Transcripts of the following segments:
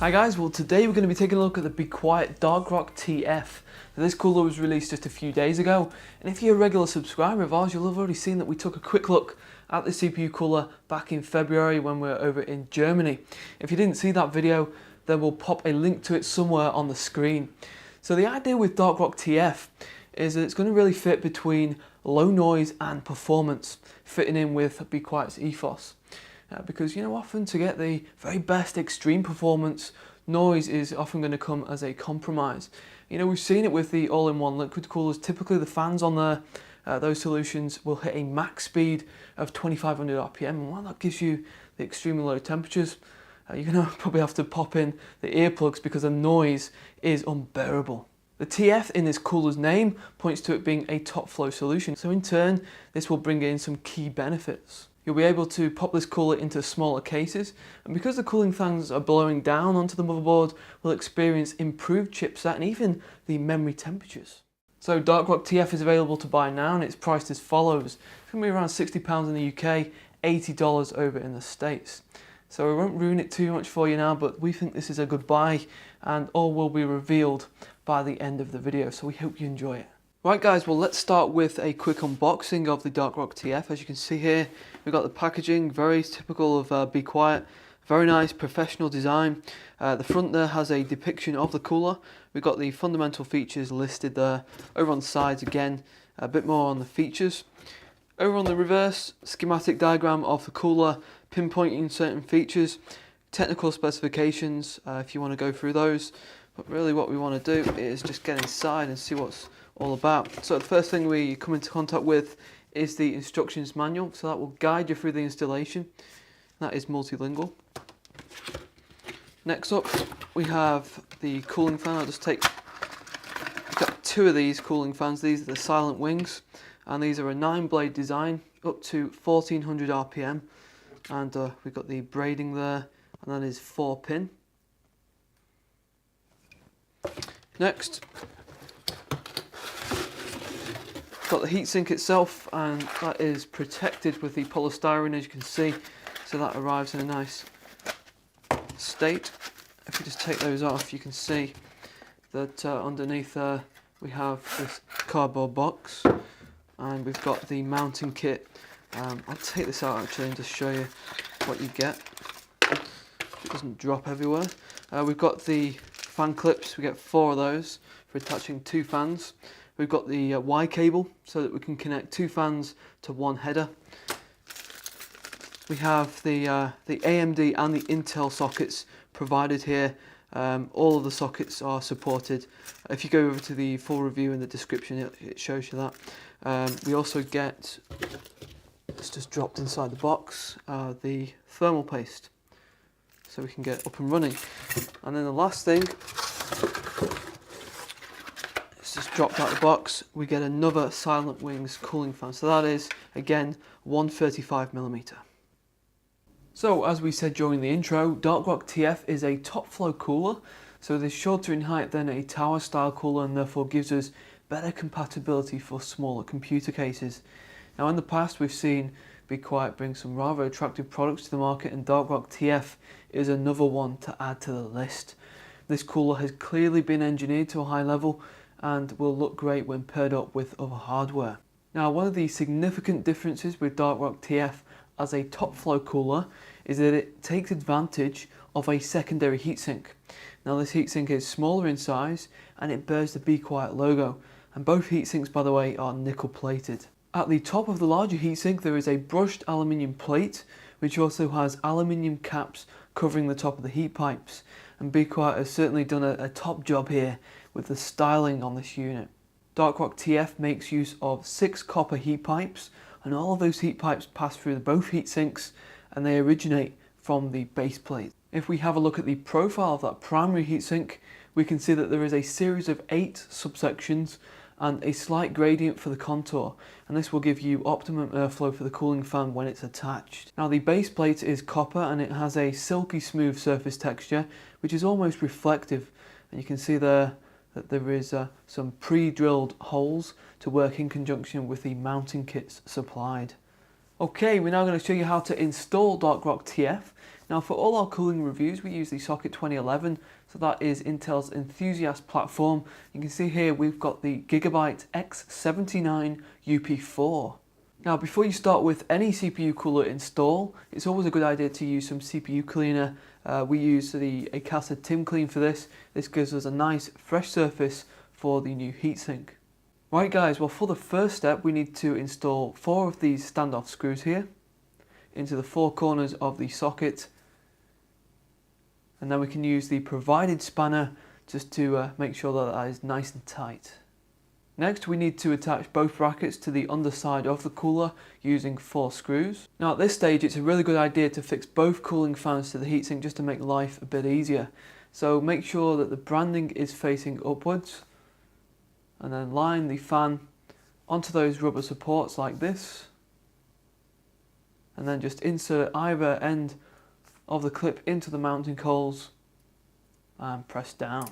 Hi guys, well today we're going to be taking a look at the Be Quiet Dark Rock TF. Now, this cooler was released just a few days ago, and if you're a regular subscriber of ours, you'll have already seen that we took a quick look at the CPU cooler back in February when we were over in Germany. If you didn't see that video, then we'll pop a link to it somewhere on the screen. So the idea with Dark Rock TF is that it's going to really fit between low noise and performance, fitting in with Be Quiet's ethos. Because often to get the very best extreme performance, noise is often going to come as a compromise. We've seen it with the all-in-one liquid coolers. Typically the fans on there, those solutions will hit a max speed of 2500 RPM, and while that gives you the extremely low temperatures, you're going to probably have to pop in the earplugs because the noise is unbearable. The TF in this cooler's name points to it being a top flow solution, so in turn this will bring in some key benefits. You'll be able to pop this cooler into smaller cases, and because the cooling fans are blowing down onto the motherboard, we'll experience improved chipset and even the memory temperatures. So Dark Rock TF is available to buy now, and it's priced as follows. It's going to be around £60 in the UK, $80 over in the States. So we won't ruin it too much for you now, but we think this is a good buy, and all will be revealed by the end of the video, so we hope you enjoy it. Right guys, well let's start with a quick unboxing of the Dark Rock TF. As you can see here, we've got the packaging, very typical of Be Quiet. Very nice professional design. The front there has a depiction of the cooler. We've got the fundamental features listed there. Over on the sides again, a bit more on the features. Over on the reverse, schematic diagram of the cooler, pinpointing certain features, technical specifications if you want to go through those. But really what we want to do is just get inside and see what's all about. So the first thing we come into contact with is the instructions manual, so that will guide you through the installation. That is multilingual. Next up we have the cooling fan. I've got two of these cooling fans. These are the silent wings, and these are a 9-blade design up to 1400 RPM, and we've got the braiding there, and that is 4-pin. Next, got the heatsink itself, and that is protected with the polystyrene, as you can see, so that arrives in a nice state. If you just take those off, you can see that underneath there we have this cardboard box, and we've got the mounting kit. I'll take this out actually and just show you what you get. It doesn't drop everywhere. We've got the fan clips. We get 4 of those for attaching 2 fans. We've got the Y cable so that we can connect 2 fans to 1 header. We have the AMD and the Intel sockets provided here. All of the sockets are supported. If you go over to the full review in the description, it shows you that. We also get, it's just dropped inside the box, the thermal paste, so we can get up and running. And then the last thing, it's just dropped out of the box, we get another Silent Wings cooling fan. So that is, again, 135mm. So as we said during the intro, Dark Rock TF is a top flow cooler, so it is shorter in height than a tower style cooler, and therefore gives us better compatibility for smaller computer cases. Now in the past we've seen Be Quiet bring some rather attractive products to the market, and Dark Rock TF is another one to add to the list. This cooler has clearly been engineered to a high level and will look great when paired up with other hardware. Now one of the significant differences with Dark Rock TF as a top flow cooler is that it takes advantage of a secondary heatsink. Now this heatsink is smaller in size and it bears the Be Quiet logo, and both heatsinks, by the way, are nickel plated. At the top of the larger heatsink there is a brushed aluminium plate which also has aluminium caps covering the top of the heat pipes, and Be Quiet has certainly done a top job here with the styling on this unit. Dark Rock TF makes use of 6 copper heat pipes, and all of those heat pipes pass through both heat sinks, and they originate from the base plate. If we have a look at the profile of that primary heatsink, we can see that there is a series of 8 subsections and a slight gradient for the contour, and this will give you optimum airflow for the cooling fan when it's attached. Now the base plate is copper and it has a silky smooth surface texture which is almost reflective, and you can see there that there is some pre-drilled holes to work in conjunction with the mounting kits supplied. Okay, we're now going to show you how to install Dark Rock TF. Now for all our cooling reviews we use the socket 2011, so that is Intel's enthusiast platform. You can see here we've got the Gigabyte X79 UP4. Now before you start with any CPU cooler install, it's always a good idea to use some CPU cleaner. We use the Acasa Tim Clean for this. This gives us a nice fresh surface for the new heatsink. Right guys, well for the first step we need to install 4 of these standoff screws here into the 4 corners of the socket, and then we can use the provided spanner just to make sure that that is nice and tight. Next we need to attach both brackets to the underside of the cooler using 4 screws. Now at this stage it's a really good idea to fix both cooling fans to the heatsink just to make life a bit easier. So make sure that the branding is facing upwards, and then line the fan onto those rubber supports like this, and then just insert either end of the clip into the mounting coals and press down.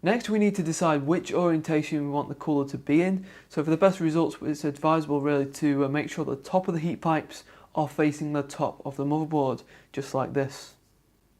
Next we need to decide which orientation we want the cooler to be in. So for the best results it's advisable really to make sure the top of the heat pipes are facing the top of the motherboard, just like this.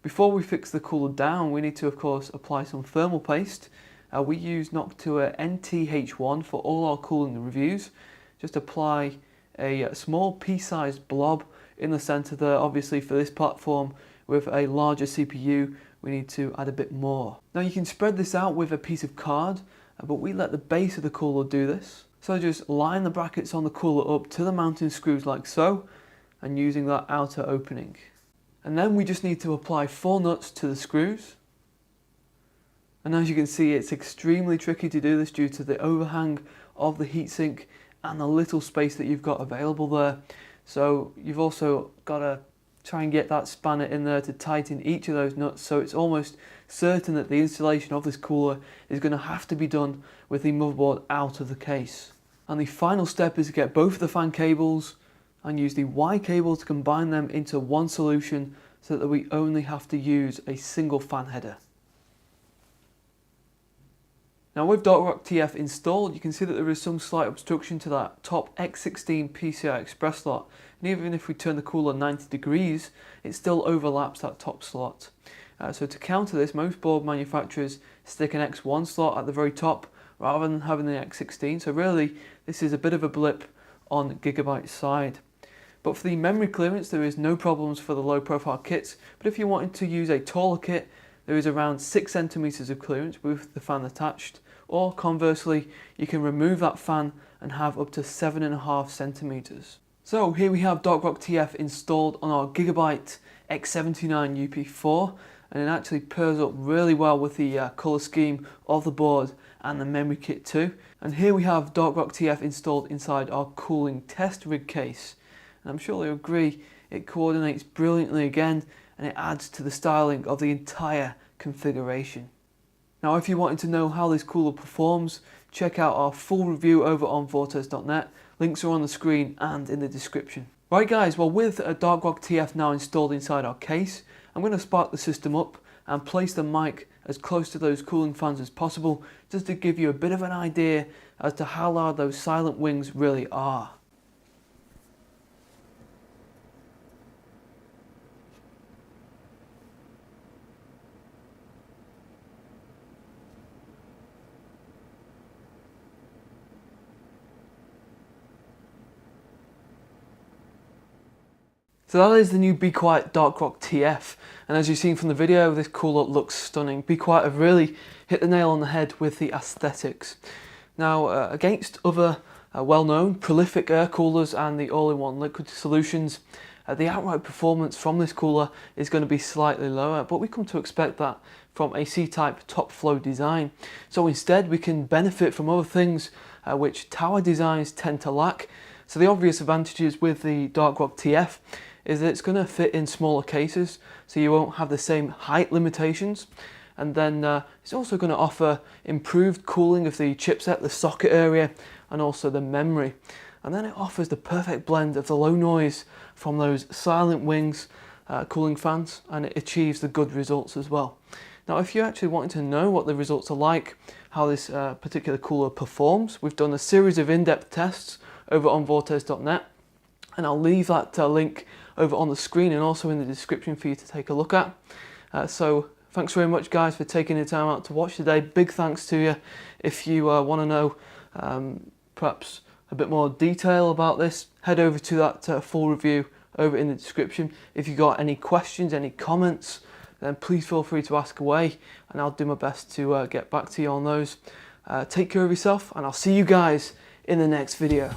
Before we fix the cooler down we need to of course apply some thermal paste. We use Noctua NTH1 for all our cooling reviews. Just apply a small pea-sized blob in the center there. Obviously for this platform with a larger CPU we need to add a bit more. Now you can spread this out with a piece of card, but we let the base of the cooler do this. So just line the brackets on the cooler up to the mounting screws like so, and using that outer opening. And then we just need to apply 4 nuts to the screws. And as you can see it's extremely tricky to do this due to the overhang of the heatsink and the little space that you've got available there. So you've also got to try and get that spanner in there to tighten each of those nuts, so it's almost certain that the installation of this cooler is going to have to be done with the motherboard out of the case. And the final step is to get both of the fan cables and use the Y cable to combine them into one solution so that we only have to use a single fan header. Now with DocRock TF installed, you can see that there is some slight obstruction to that top X16 PCI Express slot, and even if we turn the cooler 90 degrees, it still overlaps that top slot. So to counter this, most board manufacturers stick an X1 slot at the very top rather than having the X16, so really this is a bit of a blip on Gigabyte's side. But for the memory clearance there is no problems for the low profile kits, but if you wanted to use a taller kit, there is around 6 centimeters of clearance with the fan attached, or conversely you can remove that fan and have up to 7.5 centimeters. So here we have DocRock TF installed on our Gigabyte X79 UP4, and it actually pairs up really well with the colour scheme of the board and the memory kit too. And here we have DocRock TF installed inside our cooling test rig case, and I'm sure you'll agree it coordinates brilliantly again, and it adds to the styling of the entire configuration. Now if you wanted to know how this cooler performs, check out our full review over on Vortez.net. Links are on the screen and in the description. Right guys, well with a DocRock TF now installed inside our case, I'm going to spark the system up and place the mic as close to those cooling fans as possible, just to give you a bit of an idea as to how loud those silent wings really are. So that is the new Be Quiet DocRock TF, and as you've seen from the video, this cooler looks stunning. Be Quiet have really hit the nail on the head with the aesthetics. Now against other well-known prolific air coolers and the all-in-one liquid solutions, the outright performance from this cooler is going to be slightly lower, but we come to expect that from a C-type top flow design. So instead we can benefit from other things which tower designs tend to lack. So the obvious advantages with the DocRock TF is that it's going to fit in smaller cases, so you won't have the same height limitations, and then it's also going to offer improved cooling of the chipset, the socket area, and also the memory. And then it offers the perfect blend of the low noise from those silent wings cooling fans, and it achieves the good results as well. Now if you actually want to know what the results are like, how this particular cooler performs, we've done a series of in-depth tests over on Vortez.net, and I'll leave that link over on the screen and also in the description for you to take a look at. So thanks very much, guys, for taking the time out to watch today. Big thanks to you. If you want to know perhaps a bit more detail about this, head over to that full review over in the description. If you got any questions, any comments, then please feel free to ask away, and I'll do my best to get back to you on those. Take care of yourself, and I'll see you guys in the next video.